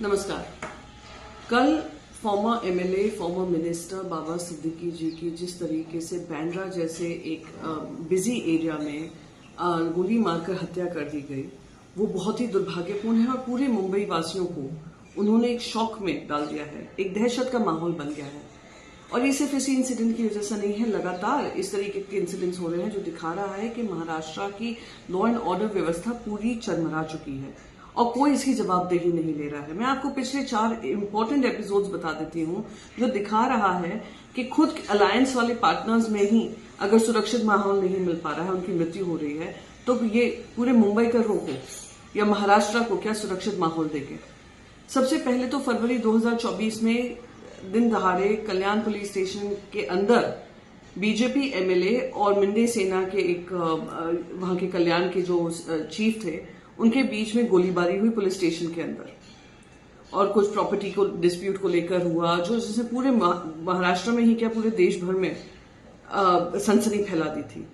नमस्कार। कल farmer MLA, former minister बाबा सिद्दीकी जी की जिस तरीके से बैंड्रा जैसे एक बिजी एरिया में गोली मारकर हत्या कर दी गई, वो बहुत ही दुर्भाग्यपूर्ण है और पूरे मुंबई वासियों को उन्होंने एक शॉक में डाल दिया है। एक दहशत का माहौल बन गया है और ये सिर्फ इसी इंसिडेंट की वजह से नहीं है, लगातार इस तरीके के इंसिडेंट्स हो रहे हैं जो दिखा रहा है कि महाराष्ट्र की लॉ एंड ऑर्डर व्यवस्था पूरी चरमरा चुकी है और कोई इसकी जवाबदेही नहीं ले रहा है। मैं आपको पिछले 4 इंपॉर्टेंट एपिसोड्स बता देती हूं जो दिखा रहा है कि खुद अलायंस वाले पार्टनर्स में ही अगर सुरक्षित माहौल नहीं मिल पा रहा है, उनकी मृत्यु हो रही है, तो ये पूरे मुंबईकरों को या महाराष्ट्र को क्या सुरक्षित माहौल देंगे। सबसे पहले तो फरवरी 2024 में दिन दहाड़े कल्याण पुलिस स्टेशन के अंदर बीजेपी एमएलए और मिंडे सेना के एक वहां के कल्याण के जो चीफ थे, उनके बीच में गोलीबारी हुई पुलिस स्टेशन के अंदर और कुछ प्रॉपर्टी को डिस्प्यूट को लेकर हुआ, जो जिसने पूरे महाराष्ट्र में ही क्या पूरे देश भर में सनसनी फैला दी थी।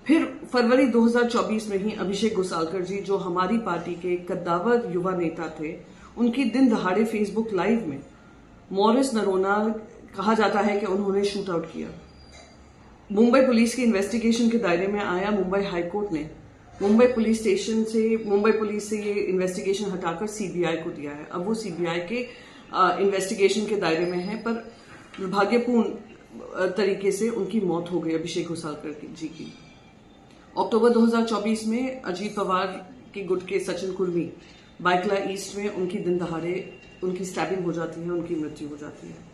फिर फरवरी 2024 में ही अभिषेक घोसालकर जी, जो हमारी पार्टी के कद्दावर युवा नेता थे, उनकी दिन दहाड़े फेसबुक लाइव में मॉरिस नरोना कहा जाता है कि उन्होंने शूट आउट किया। मुंबई पुलिस की इन्वेस्टिगेशन के दायरे में आया मुंबई हाईकोर्ट ने मुंबई पुलिस से ये इन्वेस्टिगेशन हटाकर सीबीआई को दिया है। अब वो सीबीआई के इन्वेस्टिगेशन के दायरे में है, पर दुर्भाग्यपूर्ण तरीके से उनकी मौत हो गई अभिषेक घोसालकर जी की। अक्टूबर 2024 में अजीत पवार के गुट के सचिन कुर्मी बाइकला ईस्ट में उनकी दिन दहाड़े उनकी स्टैबिंग हो जाती है, उनकी मृत्यु हो जाती है।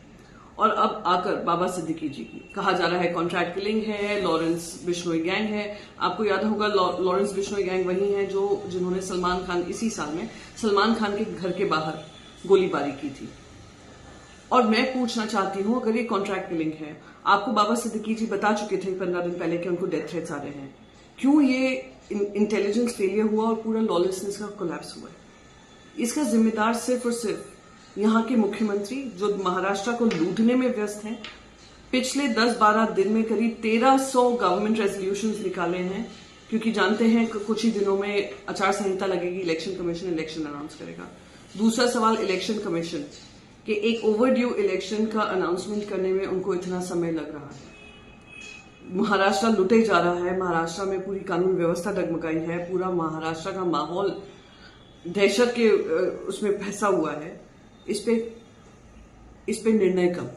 और अब आकर बाबा सिद्दीकी जी की कहा जा रहा है कॉन्ट्रैक्ट किलिंग है, लॉरेंस बिश्नोई गैंग है। आपको याद होगा लॉरेंस बिश्नोई गैंग वही है जिन्होंने सलमान खान इसी साल में सलमान खान के घर के बाहर गोलीबारी की थी। और मैं पूछना चाहती हूं, अगर ये कॉन्ट्रैक्ट किलिंग है, आपको बाबा सिद्दीकी जी बता चुके थे 15 दिन पहले कि उनको डेथ थ्रेट्स आ रहे हैं, क्यों ये इंटेलिजेंस फेलियर हुआ और पूरा लॉलेसनेस का कोलैप्स हुआ है? इसका जिम्मेदार सिर्फ और सिर्फ यहाँ के मुख्यमंत्री, जो महाराष्ट्र को लूटने में व्यस्त हैं। पिछले 10-12 दिन में करीब 1300 गवर्नमेंट रेजोल्यूशंस निकाले हैं, क्योंकि जानते हैं कि कुछ ही दिनों में आचार संहिता लगेगी, इलेक्शन कमीशन इलेक्शन अनाउंस करेगा। दूसरा सवाल इलेक्शन कमीशन के एक ओवरड्यू इलेक्शन का अनाउंसमेंट करने में उनको इतना समय लग रहा है। महाराष्ट्र लुटे जा रहा है, महाराष्ट्र में पूरी कानून व्यवस्था डगमगाई है, पूरा महाराष्ट्र का माहौल दहशत के उसमें फंसा हुआ है। इस पे निर्णय कब?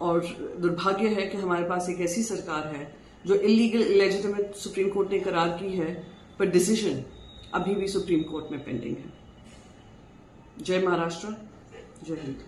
और दुर्भाग्य है कि हमारे पास एक ऐसी सरकार है जो इलीगल इलेजिटिमेट सुप्रीम कोर्ट ने करार की है, पर डिसीजन अभी भी सुप्रीम कोर्ट में पेंडिंग है। जय महाराष्ट्र, जय हिंद।